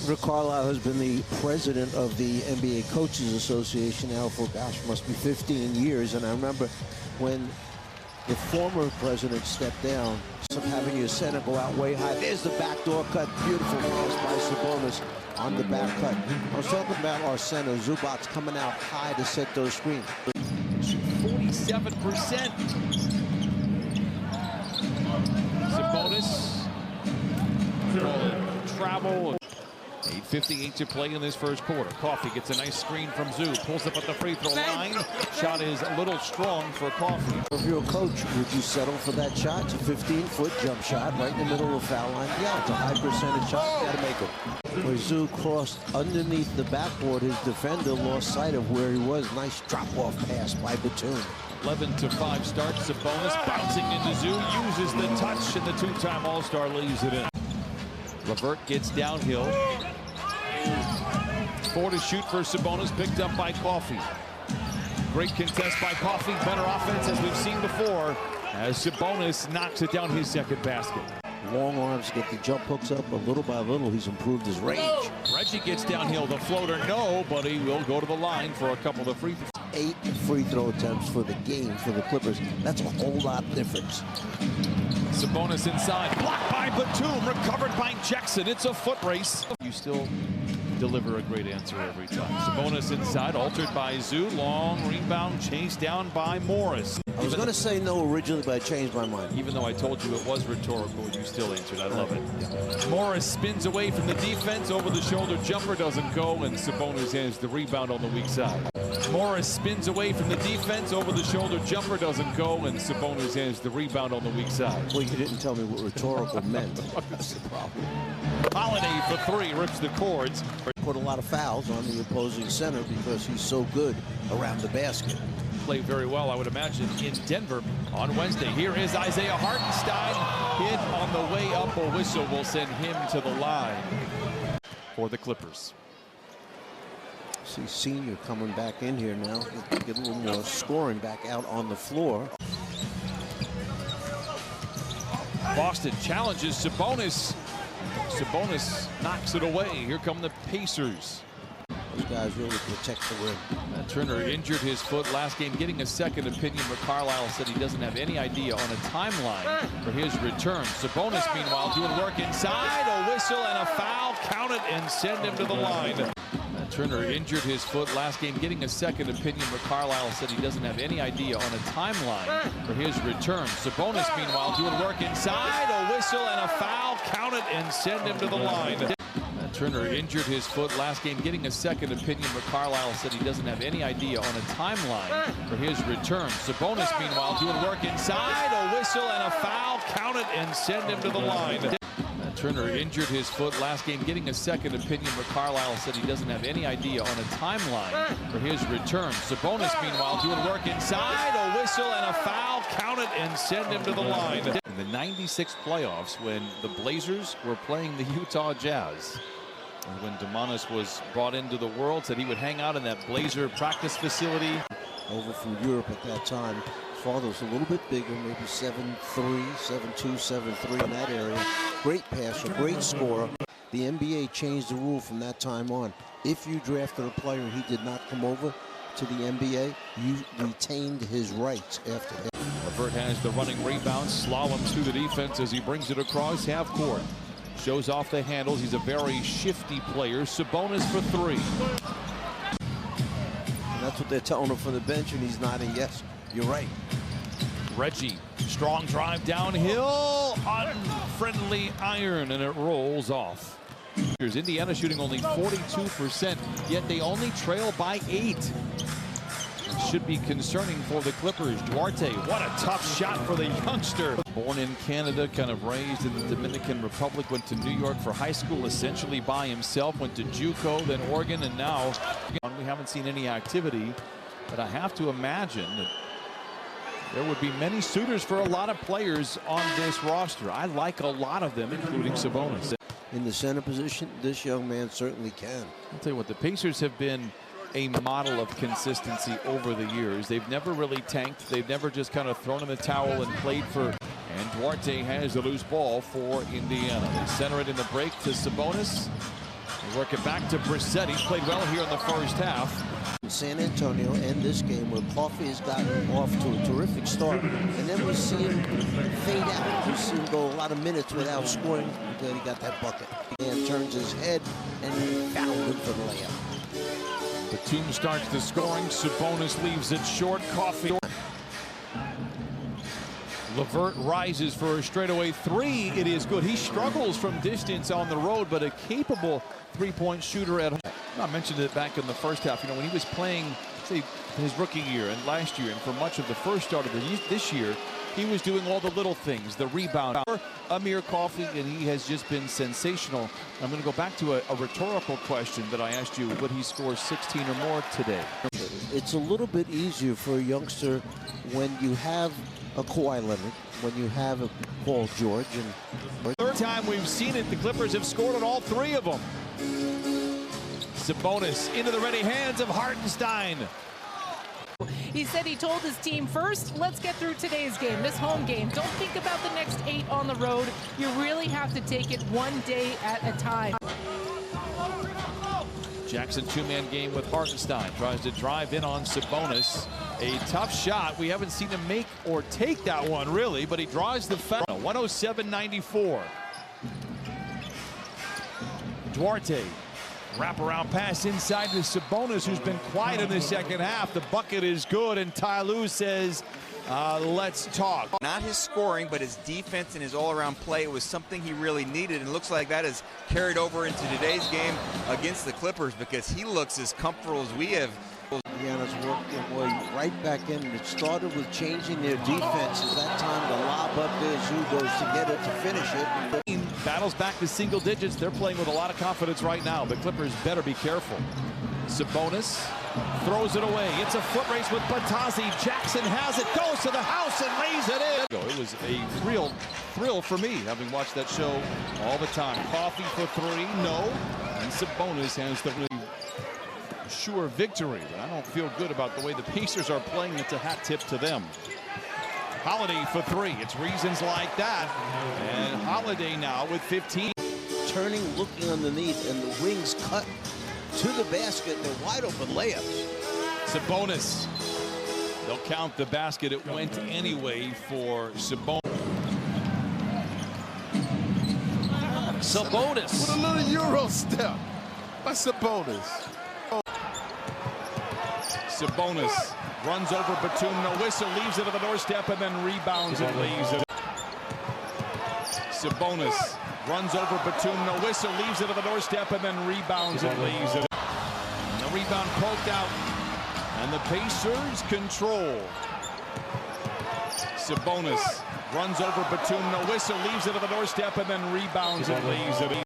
Rick Carlisle has been the president of the NBA Coaches Association now for, gosh, must be 15 years. And I remember when the former president stepped down, of having your center go out way high. There's the backdoor cut. Beautiful pass by Sabonis on the back cut. I was talking about our center, Zubac, coming out high to set those screens. 47%. Sabonis. Travel. 8:58 to play in this first quarter. Coffey gets a nice screen from Zoo. Pulls up at the free throw line. Shot is a little strong for Coffey. If you're a coach, would you settle for that shot? It's a 15-foot jump shot right in the middle of the foul line. Yeah, it's a high percentage shot. You got to make it. Where Zoo crossed underneath the backboard, his defender lost sight of where he was. Nice drop-off pass by Batum. 11-5 start. Sabonis bouncing into Zoo. Uses the touch, and the two-time All-Star leaves it in. LeVert gets downhill. 4 to shoot for Sabonis, picked up by Coffey. Great contest by Coffey. Better offense as we've seen before, as Sabonis knocks it down his second basket. Long arms get the jump hooks up, but little by little he's improved his range. Reggie gets downhill. The floater, no, but he will go to the line for a couple of free throws. 8 free throw attempts for the game for the Clippers. That's a whole lot difference. Sabonis inside, blocked by Batum, recovered by Jackson. It's a foot race. You still deliver a great answer every time. Sabonis inside, altered by Zoo. Long rebound, chased down by Morris. I was going to say no originally, but I changed my mind. Even though I told you it was rhetorical, you still answered. I love it. Yeah. Morris spins away from the defense. Over the shoulder jumper doesn't go, and Sabonis has the rebound on the weak side. Morris spins away from the defense. Over the shoulder jumper doesn't go, and Sabonis has the rebound on the weak side. Well, you didn't tell me what rhetorical meant. That's the problem. Holiday for 3, rips the cords. Put a lot of fouls on the opposing center because he's so good around the basket. Played very well, I would imagine, in Denver on Wednesday. Here is Isaiah Hartenstein. Hit on the way up. A whistle will send him to the line for the Clippers. See Senior coming back in here now. Get a little more scoring back out on the floor. Boston challenges Sabonis. Sabonis knocks it away. Here come the Pacers. Those guys really protect the rim. Turner injured his foot last game, getting a second opinion, but Carlisle said he doesn't have any idea on a timeline for his return. Sabonis, meanwhile, doing work inside. A whistle and a foul. Count it and send him to the line. Turner injured his foot last game, getting a second opinion, but Carlisle said he doesn't have any idea on a timeline for his return. Sabonis, meanwhile, doing work inside. A whistle and a foul. Count it and send him to the line. Turner injured his foot last game, getting a second opinion, but Carlisle said he doesn't have any idea on a timeline for his return. Sabonis, meanwhile, doing work inside. A whistle and a foul. Count it and send him to the line. Turner injured his foot last game, getting a second opinion, but Carlisle said he doesn't have any idea on a timeline for his return. Sabonis, meanwhile, doing work inside. A whistle and a foul. Count it and send him to the line. In the '96 playoffs, when the Blazers were playing the Utah Jazz, and when Domantas was brought into the world, said he would hang out in that Blazer practice facility. Over from Europe at that time. Father was a little bit bigger, maybe 7'3", 7'2", 7'3" in that area. Great passer, great scorer. The NBA changed the rule from that time on. If you drafted a player and he did not come over to the NBA, you retained his rights after that. LeVert has the running rebound, slaloms through the defense as he brings it across half court. Shows off the handles. He's a very shifty player. Sabonis for 3. And that's what they're telling him from the bench, and he's nodding yes. You're right. Reggie, strong drive downhill, unfriendly iron, and it rolls off. Indiana shooting only 42%, yet they only trail by 8. It should be concerning for the Clippers. Duarte, what a tough shot for the youngster. Born in Canada, kind of raised in the Dominican Republic, went to New York for high school essentially by himself, went to JUCO, then Oregon, and now we haven't seen any activity, but I have to imagine that there would be many suitors for a lot of players on this roster. I like a lot of them, including Sabonis. In the center position, this young man certainly can. I'll tell you what, the Pacers have been a model of consistency over the years. They've never really tanked. They've never just kind of thrown in the towel and played for. And Duarte has the loose ball for Indiana. They center it in the break to Sabonis. They work it back to Brissett. He's played well here in the first half. San Antonio and this game where Coffey has gotten off to a terrific start, and then we see him fade out. We see him go a lot of minutes without scoring until he got that bucket. And turns his head and he found it for the layup. Batum starts the scoring. Sabonis leaves it short. Coffey. Levert rises for a straightaway three. It is good. He struggles from distance on the road, but a capable three-point shooter at home. I mentioned it back in the first half. You know, when he was playing, say, his rookie year and last year, and for much of the first start of this year, he was doing all the little things, the rebound. Amir Coffey, and he has just been sensational. I'm going to go back to a rhetorical question that I asked you. Would he score 16 or more today? It's a little bit easier for a youngster when you have a Kawhi Leonard, when you have a Paul George. And third time we've seen it, the Clippers have scored on all three of them. Sabonis into the ready hands of Hartenstein. He said he told his team, first, let's get through today's game, this home game. Don't think about the next 8 on the road. You really have to take it one day at a time. Jackson two-man game with Hartenstein. Tries to drive in on Sabonis. A tough shot. We haven't seen him make or take that one, really, but he draws the foul. 107-94. Duarte. Wraparound pass inside to Sabonis, who's been quiet in the second half. The bucket is good, and Ty Lue says, let's talk. Not his scoring, but his defense and his all-around play was something he really needed, and it looks like that has carried over into today's game against the Clippers because he looks as comfortable as we have. Indiana's worked their way right back in. It started with changing their defenses. That time the lob up there, Zoo goes to get it to finish it. Battles back to single digits. They're playing with a lot of confidence right now. The Clippers better be careful. Sabonis throws it away. It's a foot race with Batazzi. Jackson has it, goes to the house and lays it in. It was a real thrill for me, having watched that show all the time. Coffey for three, no. And Sabonis has the sure victory, but I don't feel good about the way the Pacers are playing. It's a hat tip to them. Holiday for three. It's reasons like that. And Holiday now with 15. Turning, looking underneath, and the wings cut to the basket, and they're wide open layups. Sabonis. They'll count the basket. It went anyway for Sabonis. Sabonis. With a little Euro step by Sabonis. Sabonis runs over Batum, no whistle, leaves it at the doorstep, and then rebounds and leaves it. Sabonis runs over Batum, no whistle, leaves it at the doorstep, and then rebounds and leaves it. And the rebound poked out, and the Pacers control. Sabonis runs over Batum, no whistle, leaves it at the doorstep, and then rebounds and leaves it.